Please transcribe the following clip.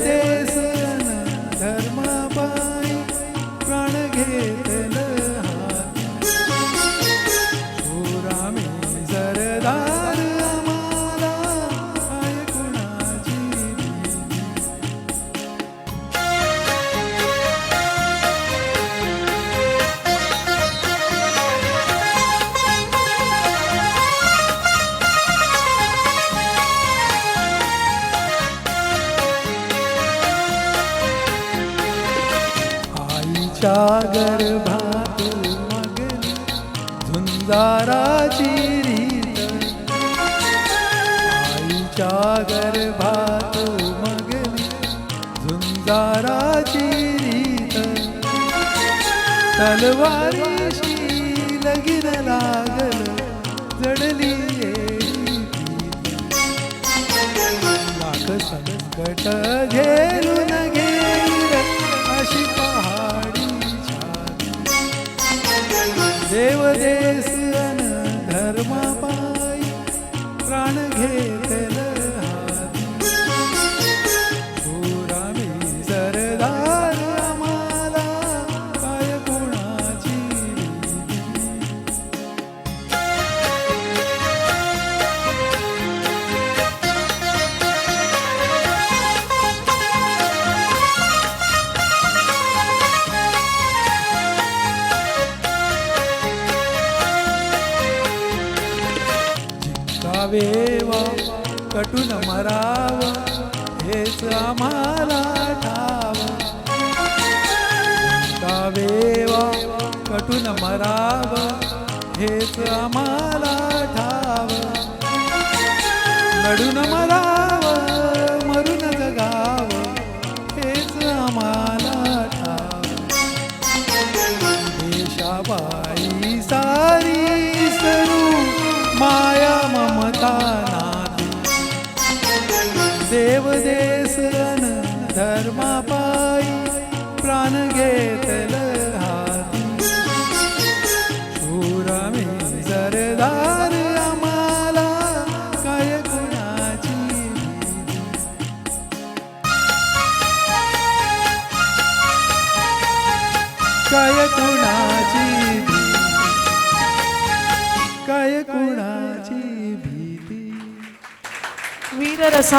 देस धर्म पायी प्राण घेतल हाती शूरामी सरदार आम्हाला काय कुणाची भीती आईच्या गर्भात मगली झुंजाराची रीत आईच्या गर्भात मगली झुंजाराची रीत तलवारीशी लगीन लागल जडली लाख संकट झेलून घेईल अशी पहाडी छाती देव देस अन धर्म पायी प्राण घेतल हाती शूरामी सरदार आम्हाला काय कुणाची भीती जिंकावेवा कटून मराव हेच आम्हाला ठाव जिंकावेवा कटून मराव हेच आम्हाला ठाव लढून मराव मरून जगाव हेच आम्हाला ठाव देशाबाई सारी सरू माया ममता नाती देव देस अन धर्म पायी प्राण घेतल हाती शूरामी सरदार आम्हाला काय कुणाची भीती काय कुणाची भीती काय कुणाची भीती वीररसा